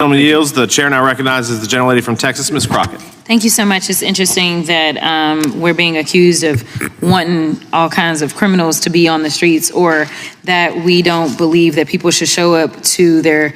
Gentleman yields. The chair now recognizes the gentlelady from Texas, Ms. Crockett. Thank you so much. It's interesting that we're being accused of wanting all kinds of criminals to be on the streets, or that we don't believe that people should show up to their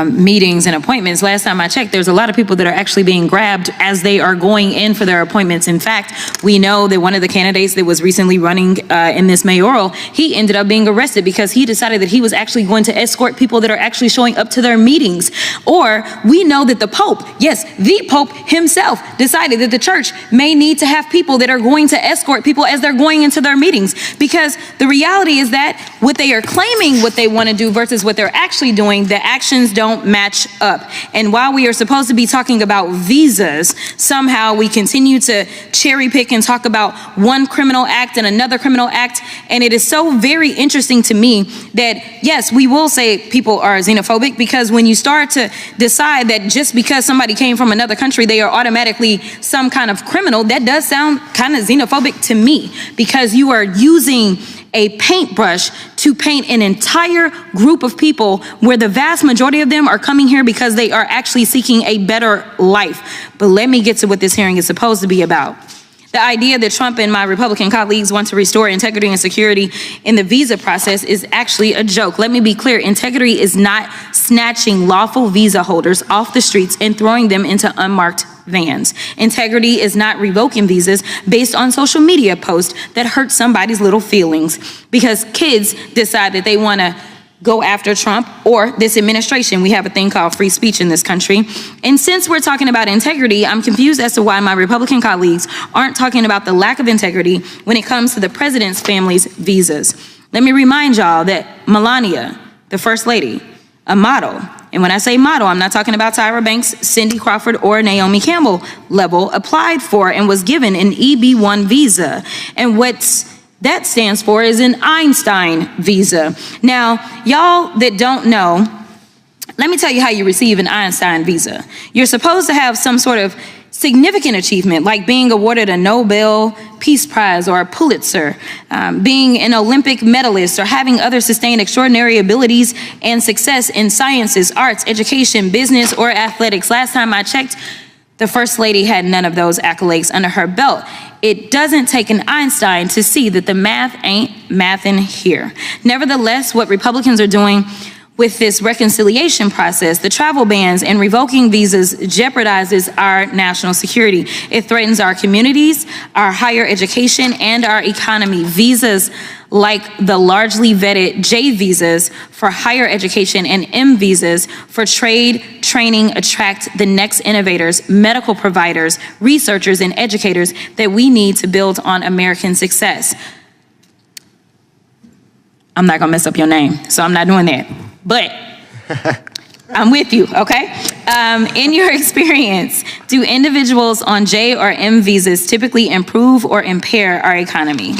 meetings and appointments. Last time I checked, there's a lot of people that are actually being grabbed as they are going in for their appointments. In fact, we know that one of the candidates that was recently running in this mayoral, he ended up being arrested because he decided that he was actually going to escort people that are actually showing up to their meetings. Or we know that the Pope, yes, the Pope himself, decided that the church may need to have people that are going to escort people as they're going into their meetings, because the reality is that what they are claiming what they want to do versus what they're actually doing, the actions don't match up. And while we are supposed to be talking about visas, somehow we continue to cherry pick and talk about one criminal act and another criminal act. And it is so very interesting to me that, yes, we will say people are xenophobic, because when you start to decide that just because somebody came from another country, they are automatically some kind of criminal, that does sound kind of xenophobic to me, because you are using a paintbrush to paint an entire group of people where the vast majority of them are coming here because they are actually seeking a better life. But let me get to what this hearing is supposed to be about. The idea that Trump and my Republican colleagues want to restore integrity and security in the visa process is actually a joke. Let me be clear. Integrity is not snatching lawful visa holders off the streets and throwing them into unmarked vans. Integrity is not revoking visas based on social media posts that hurt somebody's little feelings because kids decide that they want to go after Trump or this administration. We have a thing called free speech in this country. And since we're talking about integrity, I'm confused as to why my Republican colleagues aren't talking about the lack of integrity when it comes to the president's family's visas. Let me remind y'all that Melania, the first lady, a model, and when I say model, I'm not talking about Tyra Banks, Cindy Crawford, or Naomi Campbell level, applied for and was given an EB-1 visa. And that stands for is an Einstein visa. Now, y'all that don't know, let me tell you how you receive an Einstein visa. You're supposed to have some sort of significant achievement, like being awarded a Nobel Peace Prize or a Pulitzer, being an Olympic medalist, or having other sustained extraordinary abilities and success in sciences, arts, education, business, or athletics. Last time I checked, the First Lady had none of those accolades under her belt. It doesn't take an Einstein to see that the math ain't mathin' here. Nevertheless, what Republicans are doing with this reconciliation process, the travel bans and revoking visas, jeopardizes our national security. It threatens our communities, our higher education, and our economy. Visas like the largely vetted J visas for higher education and M visas for trade, training, attract the next innovators, medical providers, researchers, and educators that we need to build on American success. I'm not gonna mess up your name, so I'm not doing that. But I'm with you, okay? In your experience, do individuals on J or M visas typically improve or impair our economy?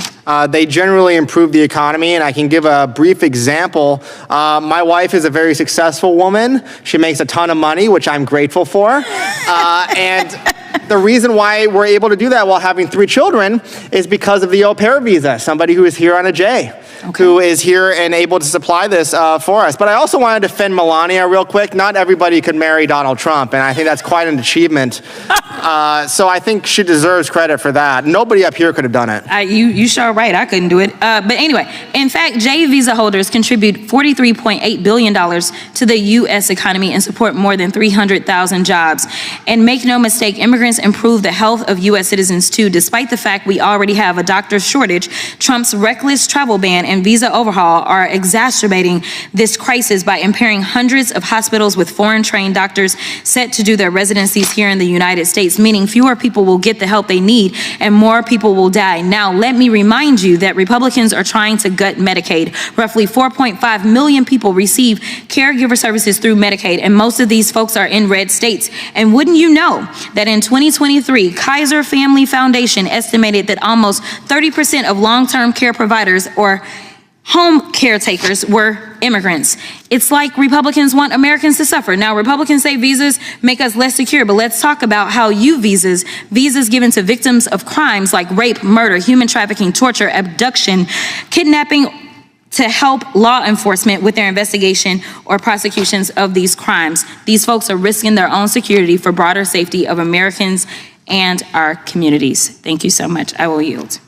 They generally improve the economy, and I can give a brief example. My wife is a very successful woman. She makes a ton of money, which I'm grateful for. And the reason why we're able to do that while having 3 children is because of the au pair visa, somebody who is here on a J. Okay. Who is here and able to supply this for us. But I also want to defend Melania real quick. Not everybody could marry Donald Trump, and I think that's quite an achievement. So I think she deserves credit for that. Nobody up here could have done it. You sure right, I couldn't do it. But anyway, in fact, J visa holders contribute $43.8 billion to the U.S. economy and support more than 300,000 jobs. And make no mistake, immigrants improve the health of U.S. citizens too. Despite the fact we already have a doctor shortage, Trump's reckless travel ban and visa overhaul are exacerbating this crisis by impairing hundreds of hospitals with foreign-trained doctors set to do their residencies here in the United States, meaning fewer people will get the help they need and more people will die. Now, let me remind you that Republicans are trying to gut Medicaid. Roughly 4.5 million people receive caregiver services through Medicaid, and most of these folks are in red states. And wouldn't you know that in 2023, Kaiser Family Foundation estimated that almost 30% of long-term care providers or home caretakers were immigrants. It's like Republicans want Americans to suffer. Now, Republicans say visas make us less secure, but let's talk about how visas given to victims of crimes like rape, murder, human trafficking, torture, abduction, kidnapping, to help law enforcement with their investigation or prosecutions of these crimes. These folks are risking their own security for broader safety of Americans and our communities. Thank you so much. I will yield.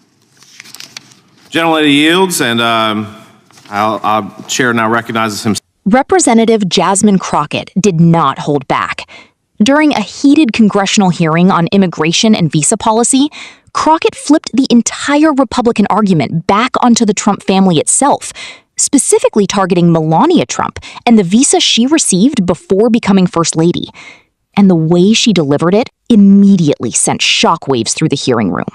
Gentlelady yields, and our chair now recognizes him. Representative Jasmine Crockett did not hold back. During a heated congressional hearing on immigration and visa policy, Crockett flipped the entire Republican argument back onto the Trump family itself, specifically targeting Melania Trump and the visa she received before becoming First Lady. And the way she delivered it immediately sent shockwaves through the hearing room.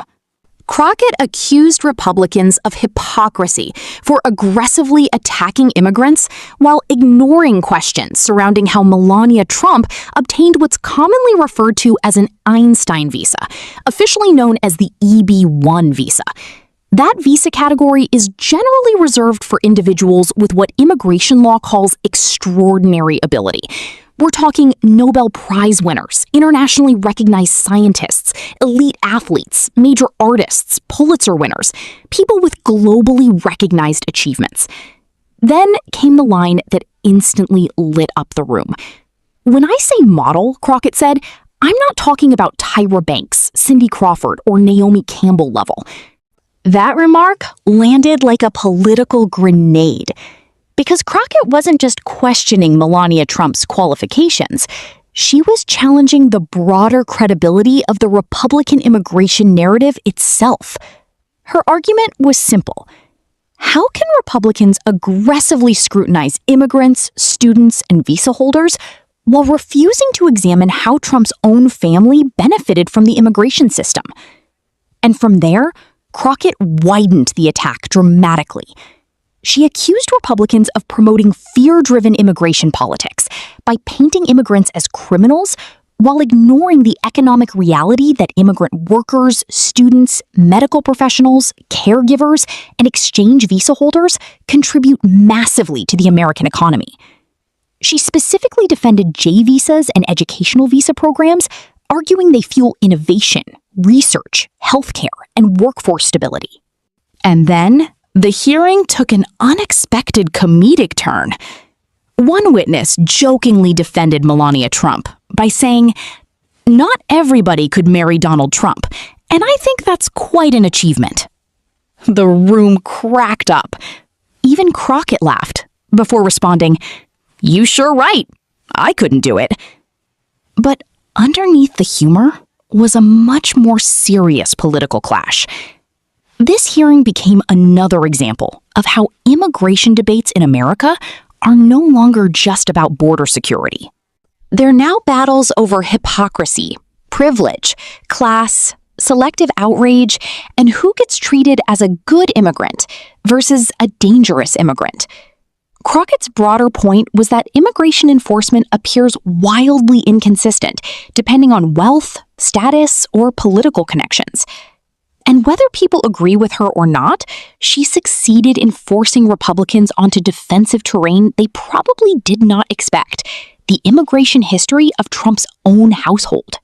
Crockett accused Republicans of hypocrisy for aggressively attacking immigrants while ignoring questions surrounding how Melania Trump obtained what's commonly referred to as an Einstein visa, officially known as the EB-1 visa. That visa category is generally reserved for individuals with what immigration law calls extraordinary ability. We're talking Nobel Prize winners, internationally recognized scientists, elite athletes, major artists, Pulitzer winners, people with globally recognized achievements. Then came the line that instantly lit up the room. When I say model, Crockett said, I'm not talking about Tyra Banks, Cindy Crawford, or Naomi Campbell level. That remark landed like a political grenade. Because Crockett wasn't just questioning Melania Trump's qualifications, she was challenging the broader credibility of the Republican immigration narrative itself. Her argument was simple. How can Republicans aggressively scrutinize immigrants, students, and visa holders while refusing to examine how Trump's own family benefited from the immigration system? And from there, Crockett widened the attack dramatically. She accused Republicans of promoting fear-driven immigration politics by painting immigrants as criminals while ignoring the economic reality that immigrant workers, students, medical professionals, caregivers, and exchange visa holders contribute massively to the American economy. She specifically defended J visas and educational visa programs, arguing they fuel innovation, research, healthcare, and workforce stability. And then the hearing took an unexpected comedic turn. One witness jokingly defended Melania Trump by saying, "Not everybody could marry Donald Trump, and I think that's quite an achievement." The room cracked up. Even Crockett laughed before responding, "You sure right. I couldn't do it." But underneath the humor was a much more serious political clash. This hearing became another example of how immigration debates in America are no longer just about border security. They're now battles over hypocrisy, privilege, class, selective outrage, and who gets treated as a good immigrant versus a dangerous immigrant. Crockett's broader point was that immigration enforcement appears wildly inconsistent, depending on wealth, status, or political connections. And whether people agree with her or not, she succeeded in forcing Republicans onto defensive terrain they probably did not expect: the immigration history of Trump's own household.